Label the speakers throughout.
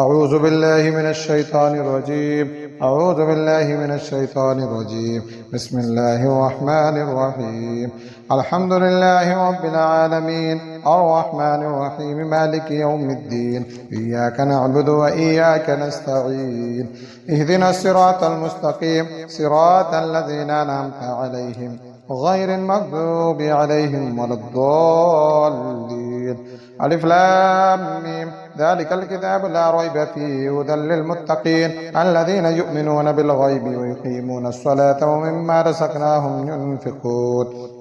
Speaker 1: أعوذ بالله من الشيطان الرجيم أعوذ بالله من الشيطان الرجيم بسم الله الرحمن الرحيم الحمد لله رب العالمين الرحمن الرحيم مالك يوم الدين إياك نعبد وإياك نستعين اهدنا الصراط المستقيم صراط الذين أنعمت عليهم غير المغضوب عليهم ولا الضالين ألف لام ميم ذلك الكتاب لا ريب فيه هدى للمتقين الذين يؤمنون بالغيب ويقيمون الصلاة ومما رزقناهم ينفقون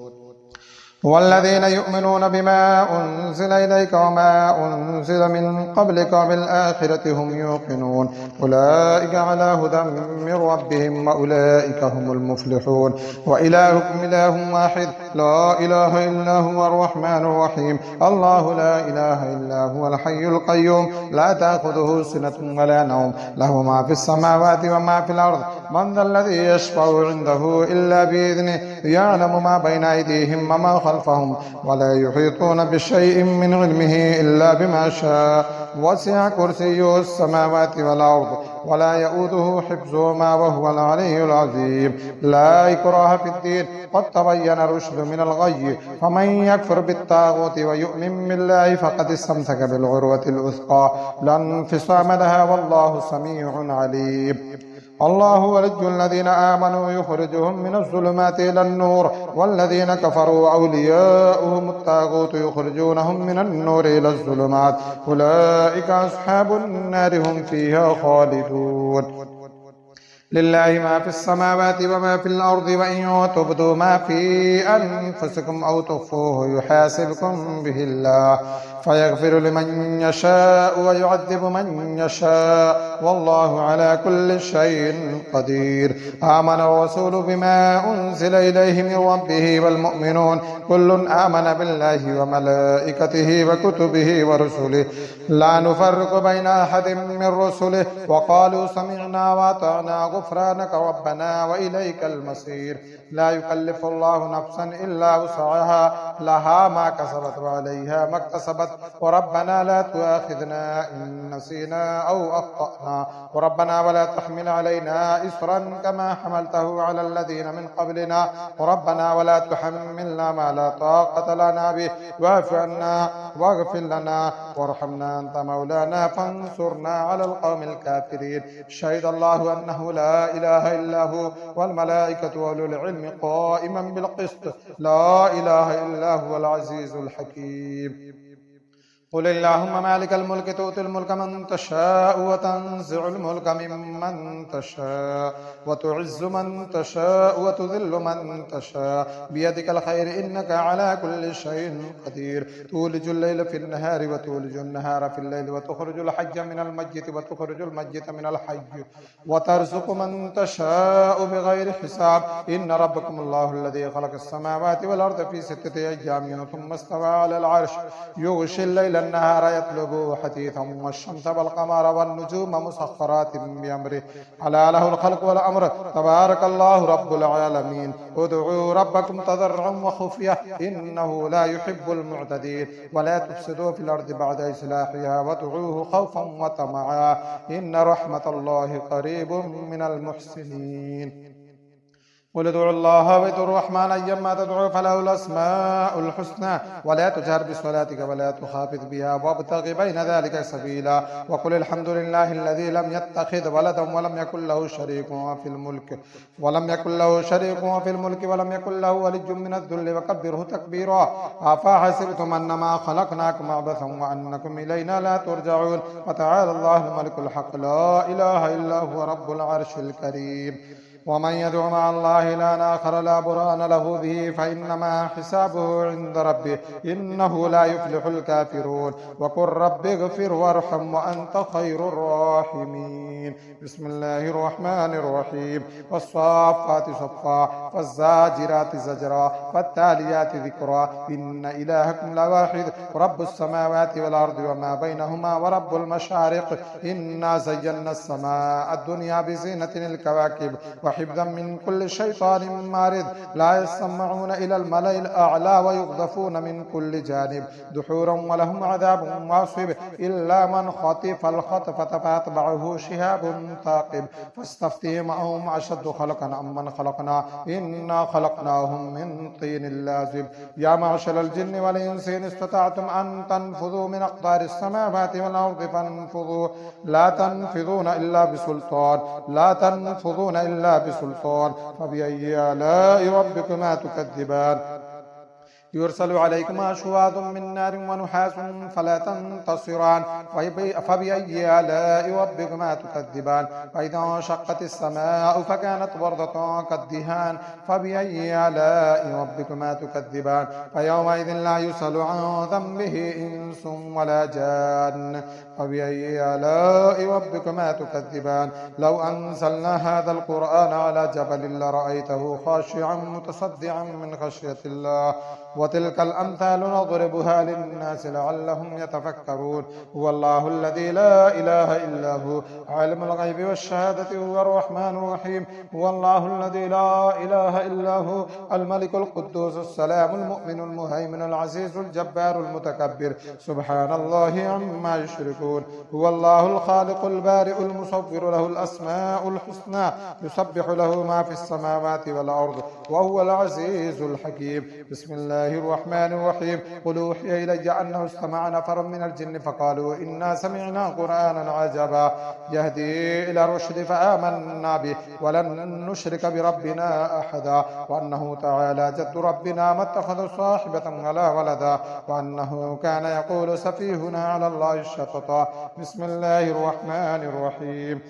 Speaker 1: والذين يؤمنون بما أنزل إليك وما أنزل من قبلك وبالآخرة هم يوقنون أولئك على هدى من ربهم وأولئك هم المفلحون وإلهكم إله واحد لا إله إلا هو الرحمن الرحيم الله لا إله إلا هو الحي القيوم لا تأخذه سنة ولا نوم له ما في السماوات وما في الأرض من ذا الذي يشفع عنده إلا بإذنه يعلم ما بين أيديهم وما خلفهم ولا يحيطون بشيء من علمه إلا بما شاء وسع كرسيه السماوات والأرض ولا يؤوده حفظهما وهو العلي العظيم لا إكراه في الدين قد تبين الرشد من الغي فمن يكفر بالطاغوت ويؤمن بالله فقد استمسك بالعروة الوثقى لا انفصام لها والله سميع عليم الله ولي الذين آمنوا يخرجهم من الظلمات إلى النور والذين كفروا أولياؤهم الطاغوت يخرجونهم من النور إلى الظلمات أولئك أصحاب النار هم فيها خالدون لله ما في السماوات وما في الأرض وإن تبدوا ما في أنفسكم أو تخفوه يحاسبكم به الله فيغفر لمن يشاء ويعذب من يشاء والله على كل شيء قدير آمن الرسول بما أنزل إليه من ربه والمؤمنون كل آمن بالله وملائكته وكتبه ورسله لا نفرق بين أحد من رسله وقالوا سمعنا وأطعنا غفرانك ربنا وإليك المصير لا يكلف الله نفسا إلا وسعها لها ما كسبت وعليها ما اكتسبت وربنا لا تؤاخذنا إن نسينا أو أخطأنا وربنا ولا تحمل علينا إصرا كما حملته على الذين من قبلنا وربنا ولا تحملنا ما لا طاقة لنا به واعف عنا واغفر لنا وارحمنا أنت مولانا فانصرنا على القوم الكافرين شهد الله أنه لا إله إلا هو والملائكة وأولو العلم قائما بالقسط لا إله إلا هو العزيز الحكيم قل اللهم مالك الملك تؤتي الملك من تشاء وتنزع الملك ممن تشاء وتعز من تشاء وتذل من تشاء بيدك الخير إنك على كل شيء قدير تولج الليل في النهار وتولج النهار في الليل وتخرج الحج من الميت وتخرج الميت من الحي وترزق من تشاء بغير حساب إن ربكم الله الذي خلق السماوات والأرض في 6 أيام ثم استوى على العرش يغشي الليل النهار يطلبه حثيثا والشمس والقمر والنجوم مسخرات بأمره ألا له الخلق والأمر تبارك الله رب العالمين ادعوا ربكم تضرعا وخفية إنه لا يحب المعتدين ولا تفسدوا في الأرض بعد إصلاحها وادعوه خوفا وطمعا إن رحمة الله قريب من المحسنين قل ادعوا الله وادعوا الرحمن أيما تدعوا فله الأسماء الحسنى ولا تجهر بصلاتك ولا تخافت بها وابتغ بين ذلك سبيلا وقل الحمد لله الذي لم يتخذ ولدا ولم يكن له شريك في الملك ولم يكن له ولي من الذل وكبره تكبيرا أفحسبتم أنما خلقناكم عبثا وأنكم إلينا لا ترجعون وتعالى الله الملك الحق لا إله إلا هو رب العرش الكريم ومن يدع مع الله إلها آخر لا برهان له به فإنما حسابه عند ربه إنه لا يفلح الكافرون وقل رب اغفر وارحم وأنت خير الراحمين بسم الله الرحمن الرحيم والصافات صفا والزاجرات زجرا والتاليات ذكرا إن إلهكم لواحد رب السماوات والأرض وما بينهما ورب المشارق إنا زينا السماء الدنيا بزينة الكواكب وحفظا من كل شيطان مارد لا يسمعون إلى الملأ الأعلى ويقذفون من كل جانب دحورا ولهم عذاب واصب إلا من خطف الخطفة فأتبعه شهاب ثاقب فاستفتهم أهم أشد خلقا أم من خلقنا إنا خلقناهم من طين لازب يا معشر الجن والإنس إن استطعتم أن تنفذوا من أقطار السماوات والأرض فانفذوا لا تنفذون إلا بسلطان لا تنفذون إلا بسلطان فبأي آلاء ربكما تكذبان يرسل عليكما شواظ من نار ونحاس فلا تنتصران فبأي آلاء ربكما تكذبان فإذا انشقت السماء فكانت وردة كالدهان فبأي آلاء ربكما تكذبان فيومئذ لا يسأل عن ذنبه إنس ولا جان فبأي آلاء ربكما تكذبان لو أنزلنا هذا القرآن على جبل لرأيته خاشعا متصدعا من خشية الله وتلك الأمثال نضربها للناس لعلهم يتفكرون هو الله الذي لا إله إلا هو عالم الغيب والشهادة هو الرحمن الرحيم هو الله الذي لا إله إلا هو الملك القدوس السلام المؤمن المهيمن العزيز الجبار المتكبر سبحان الله عما يشركون هو الله الخالق البارئ المصور له الأسماء الحسنى يسبح له ما في السماوات والأرض وهو العزيز الحكيم بسم الله الرحمن الرحيم قل أوحي إلي أنه استمع نفر من الجن فقالوا إنا سمعنا قرآنا عجبا يهدي إلى الرشد فآمنا به ولن نشرك بربنا أحدا وأنه تعالى جد ربنا ما اتخذ صاحبة ولا ولدا وأنه كان يقول سفيهنا على الله الشططا بسم الله الرحمن الرحيم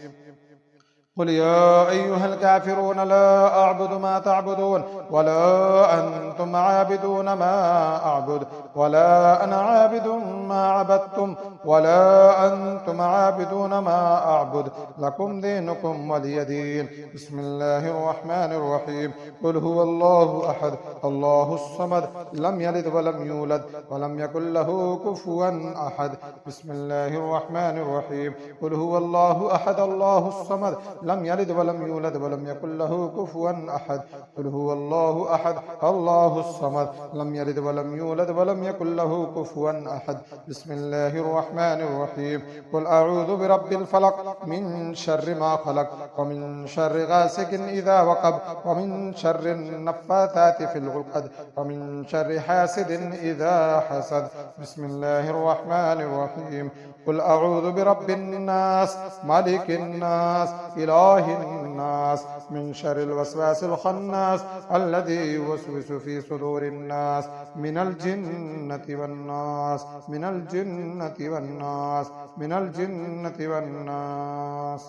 Speaker 1: قل يا أيها الكافرون لا أعبد ما تعبدون ولا أنتم عابدون ما أعبد ولا أنا عابد ما عبدتم ولا أنتم عابدون ما أعبد لكم دينكم ولي دين بسم الله الرحمن الرحيم قل هو الله أحد الله الصمد لم يلد ولم يولد ولم يكن له كفوا أحد بسم الله الرحمن الرحيم قل هو الله أحد الله الصمد لم يلد ولم يولد ولم يكن له كفوا أحد قل هو الله أحد الله الصمد لم يلد ولم يولد ولم يكن له كفوا أحد بسم الله الرحمن الرحيم قل أعوذ برب الفلق من شر ما خلق ومن شر غاسق إذا وقب ومن شر النفاثات في العقد ومن شر حاسد إذا حسد بسم الله الرحمن الرحيم قل أعوذ برب الناس ملك الناس إله الناس من شر الوسواس الخناس الذي يوسوس في صدور الناس من الجنة والناس من الجنة والناس من الجنة والناس